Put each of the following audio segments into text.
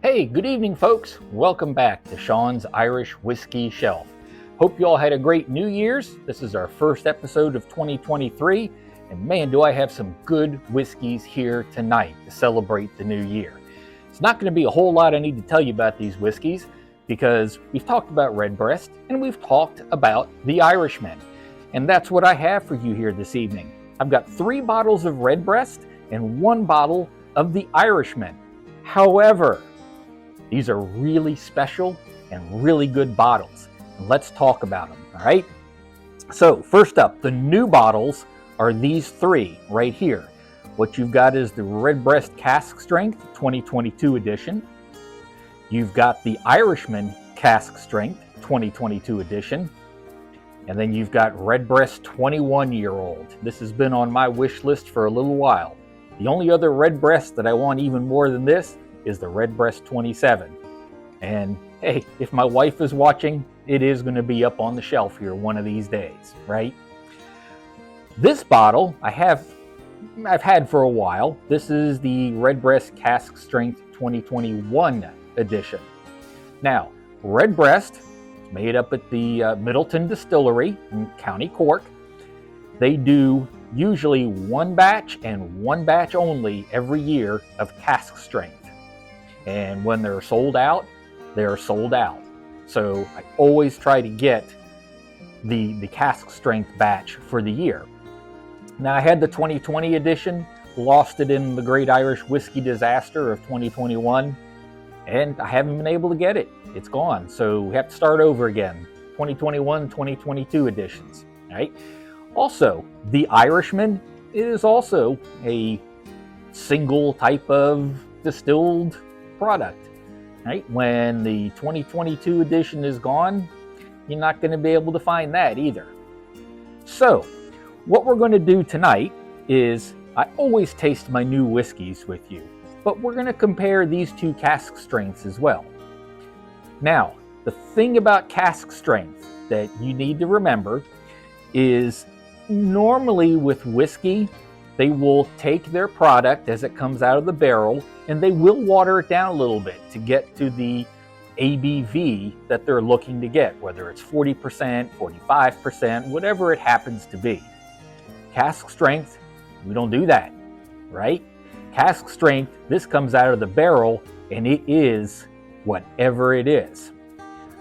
Hey, good evening, folks. Welcome back to Sean's Irish Whiskey Shelf. Hope you all had a great New Year's. This is our first episode of 2023, and man, do I have some good whiskeys here tonight to celebrate the new year. It's not going to be a whole lot I need to tell you about these whiskeys because we've talked about Redbreast and we've talked about the Irishman, and that's what I have for you here this evening. I've got 3 bottles of Redbreast and 1 bottle of the Irishman. However, these are really special and really good bottles. And let's talk about them, all right? So first up, the new bottles are these 3 right here. What you've got is the Redbreast Cask Strength 2022 edition. You've got the Irishman Cask Strength 2022 edition. And then you've got Redbreast 21-year-old. This has been on my wish list for a little while. The only other Redbreast that I want even more than this is the Redbreast 27. And hey, if my wife is watching, it is going to be up on the shelf here one of these days, right? This bottle I've had for a while. This is the Redbreast Cask Strength 2021 edition. Now, Redbreast is made up at the Middleton Distillery in County Cork. They do usually 1 batch and 1 batch only every year of cask strength. And when they're sold out, they're sold out. So I always try to get the cask strength batch for the year. Now I had the 2020 edition, lost it in the Great Irish Whiskey Disaster of 2021, and I haven't been able to get it. It's gone. So we have to start over again. 2021, 2022 editions, right? Also, the Irishman is also a single type of distilled product, right? When the 2022 edition is gone, you're not going to be able to find that either. So, what we're going to do tonight is, I always taste my new whiskeys with you, but we're going to compare these 2 cask strengths as well. Now, the thing about cask strength that you need to remember is normally with whiskey, they will take their product as it comes out of the barrel and they will water it down a little bit to get to the ABV that they're looking to get, whether it's 40%, 45%, whatever it happens to be. Cask strength, we don't do that, right? Cask strength, this comes out of the barrel and it is whatever it is.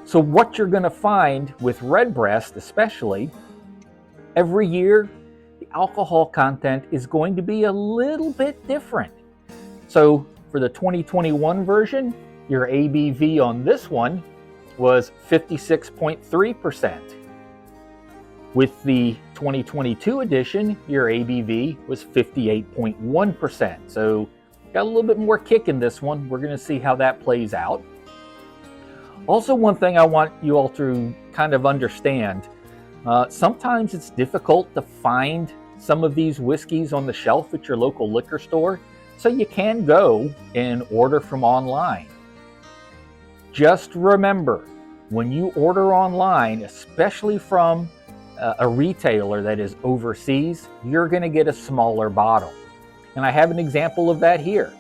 So what you're going to find with Redbreast especially, every year, the alcohol content is going to be a little bit different. So for the 2021 version, your ABV on this one was 56.3%. With the 2022 edition, your ABV was 58.1%. So got a little bit more kick in this one. We're going to see how that plays out. Also, one thing I want you all to kind of understand, sometimes it's difficult to find some of these whiskeys on the shelf at your local liquor store, so you can go and order from online. Just remember, when you order online, especially from a retailer that is overseas, you're going to get a smaller bottle. And I have an example of that here.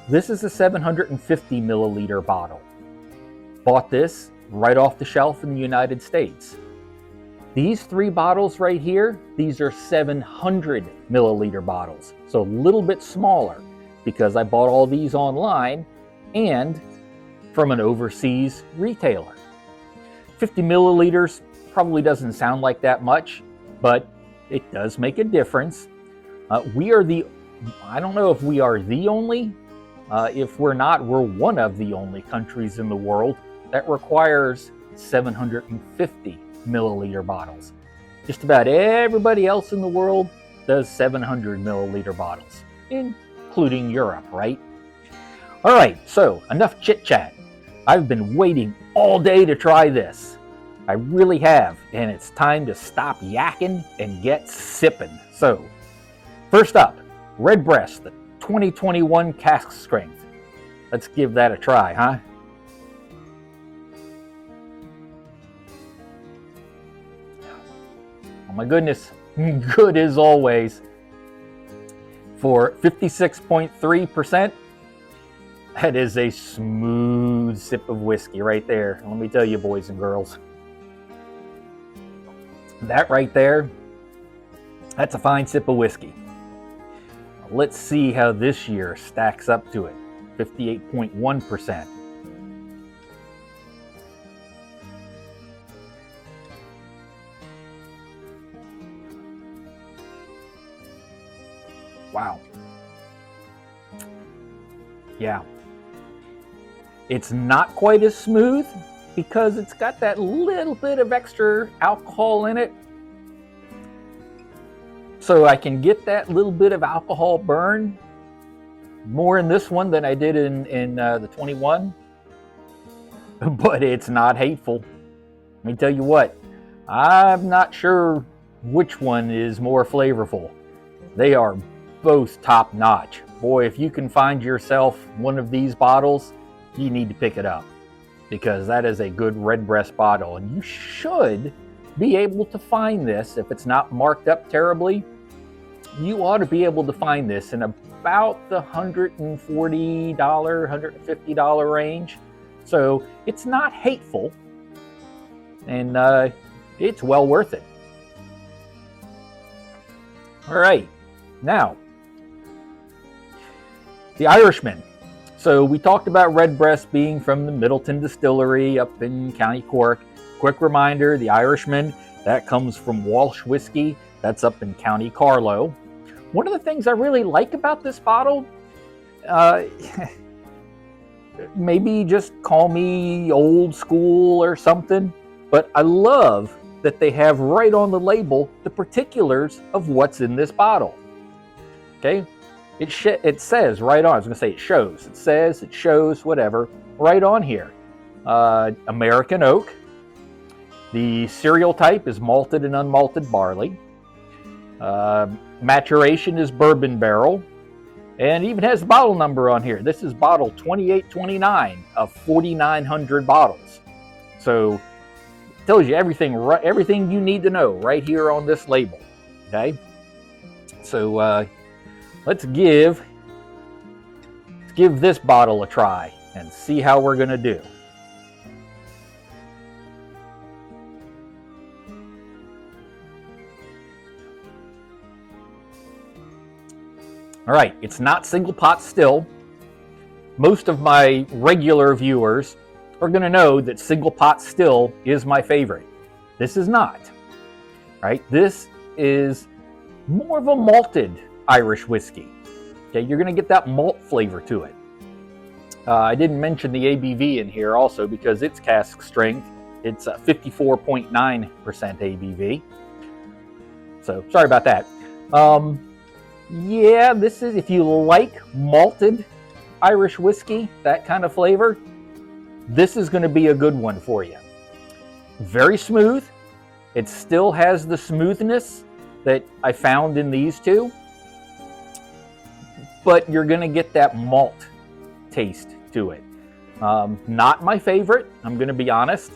This is a 750 milliliter bottle. Bought this right off the shelf in the United States. These 3 bottles right here, these are 700 milliliter bottles. So a little bit smaller because I bought all these online and from an overseas retailer. 50 milliliters probably doesn't sound like that much, but it does make a difference. I don't know if we are the only, if we're not, we're one of the only countries in the world that requires 750 milliliter bottles. Just about everybody else in the world does 700 milliliter bottles, including Europe, right? All right, so enough chit chat. I've been waiting all day to try this. I really have, and it's time to stop yakking and get sipping. So, first up, Redbreast, the 2021 Cask Strength. Let's give that a try, huh? Oh my goodness, good as always. For 56.3%, That is a smooth sip of whiskey right there. Let me tell you, boys and girls. That right there, that's a fine sip of whiskey. Let's see how this year stacks up to it. 58.1%. Wow. Yeah. It's not quite as smooth because it's got that little bit of extra alcohol in it. So I can get that little bit of alcohol burn more in this one than I did in the 21. But it's not hateful. Let me tell you what, I'm not sure which one is more flavorful. They are both top notch. Boy, if you can find yourself one of these bottles, you need to pick it up because that is a good Redbreast bottle. And you should be able to find this if it's not marked up terribly. You ought to be able to find this in about the $140, $150 range. So it's not hateful, and it's well worth it. All right, now the Irishman. So we talked about Redbreast being from the Middleton Distillery up in County Cork. Quick reminder, the Irishman, that comes from Walsh Whiskey. That's up in County Carlow. One of the things I really like about this bottle, maybe just call me old school or something, but I love that they have right on the label the particulars of what's in this bottle. Okay, it says right on. I was going to say it shows. It says, it shows, whatever, right on here. American oak. The cereal type is malted and unmalted barley. Maturation is bourbon barrel, and even has the bottle number on here. This is bottle 2829 of 4,900 bottles. So it tells you everything you need to know right here on this label. Okay, so let's give this bottle a try and see how we're gonna do. All right, it's not single pot still. Most of my regular viewers are going to know that single pot still is my favorite. This is not. Right? This is more of a malted Irish whiskey. Okay, you're going to get that malt flavor to it. I didn't mention the ABV in here also because it's cask strength. It's 54.9% ABV. So sorry about that. Yeah, this is, if you like malted Irish whiskey, that kind of flavor, this is going to be a good one for you. Very smooth. It still has the smoothness that I found in these two, but you're going to get that malt taste to it. Not my favorite, I'm going to be honest.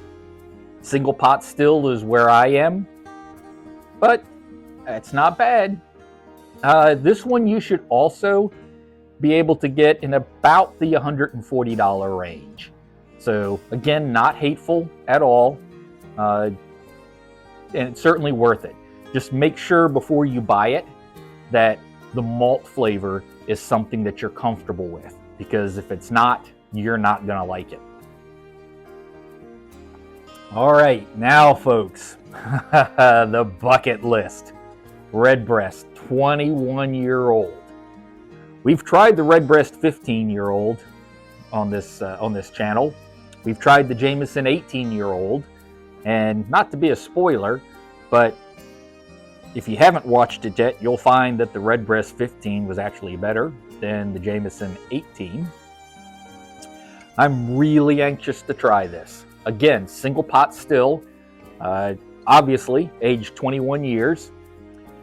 Single pot still is where I am, but it's not bad. This one you should also be able to get in about the $140 range. So again, not hateful at all, and it's certainly worth it. Just make sure before you buy it that the malt flavor is something that you're comfortable with, because if it's not, you're not gonna like it. All right, now folks, the bucket list. Redbreast 21-year-old. We've tried the Redbreast 15-year-old on this channel. We've tried the Jameson 18-year-old, and not to be a spoiler, but if you haven't watched it yet, you'll find that the Redbreast 15 was actually better than the Jameson 18. I'm really anxious to try this. Again, single pot still, obviously aged 21 years.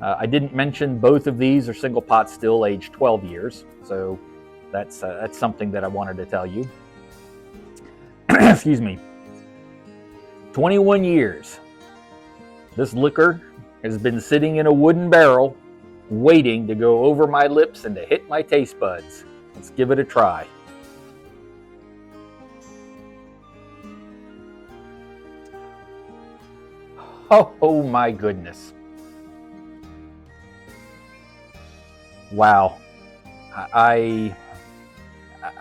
I didn't mention both of these are single pot still, aged 12 years. So that's something that I wanted to tell you. Excuse me. 21 years. This liquor has been sitting in a wooden barrel, waiting to go over my lips and to hit my taste buds. Let's give it a try. Oh my goodness. Wow. I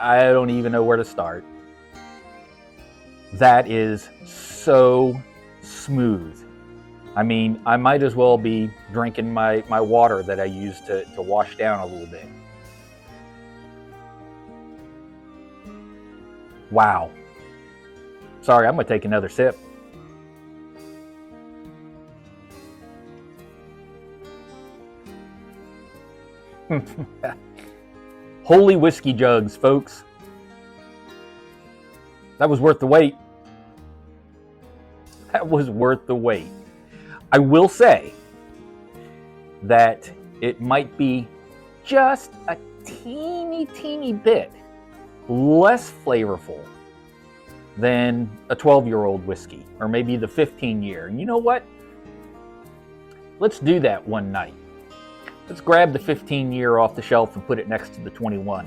don't even know where to start. That is so smooth. I mean, I might as well be drinking my water that I use to wash down a little bit. Wow. Sorry, I'm going to take another sip. Holy whiskey jugs, folks. That was worth the wait. That was worth the wait. I will say that it might be just a teeny bit less flavorful than a 12-year-old whiskey, or maybe the 15-year. And you know what? Let's do that one night. Let's grab the 15-year off the shelf and put it next to the 21.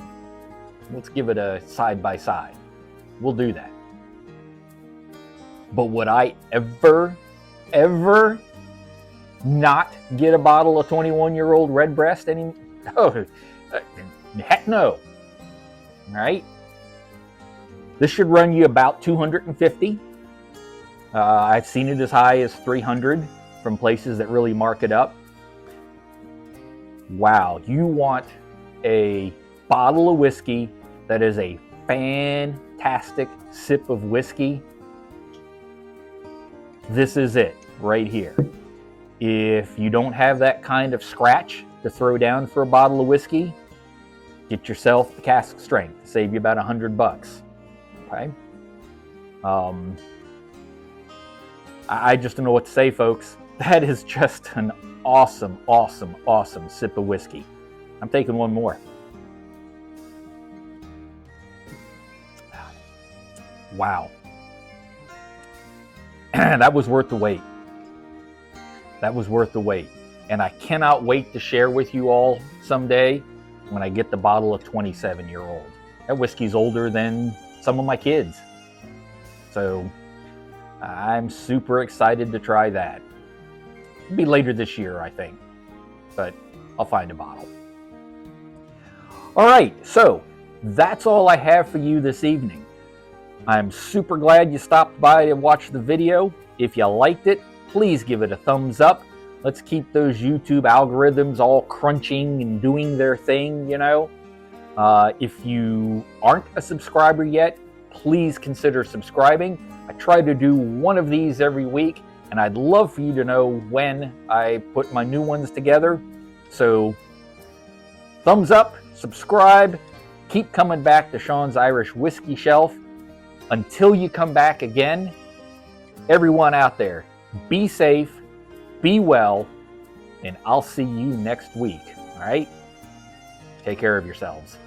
Let's give it a side by side. We'll do that. But would I ever not get a bottle of 21-year-old Redbreast any? Oh, heck no. All right. This should run you about $250. I've seen it as high as $300 from places that really mark it up. Wow, you want a bottle of whiskey that is a fantastic sip of whiskey? This is it right here. If you don't have that kind of scratch to throw down for a bottle of whiskey, get yourself the Cask Strength. Save you about $100. Okay. I just don't know what to say, folks. That is just an awesome sip of whiskey. I'm taking one more. Wow. That was worth the wait. That was worth the wait. And I cannot wait to share with you all someday when I get the bottle of 27-year-old. That whiskey's older than some of my kids. So I'm super excited to try that. It'll be later this year, I think, but I'll find a bottle. All right, so that's all I have for you this evening. I'm super glad you stopped by to watch the video. If you liked it, please give it a thumbs up. Let's keep those YouTube algorithms all crunching and doing their thing, you know. If you aren't a subscriber yet, please consider subscribing. I try to do one of these every week, and I'd love for you to know when I put my new ones together. So thumbs up, subscribe, keep coming back to Sean's Irish Whiskey Shelf. Until you come back again, everyone out there, be safe, be well, and I'll see you next week. All right? Take care of yourselves.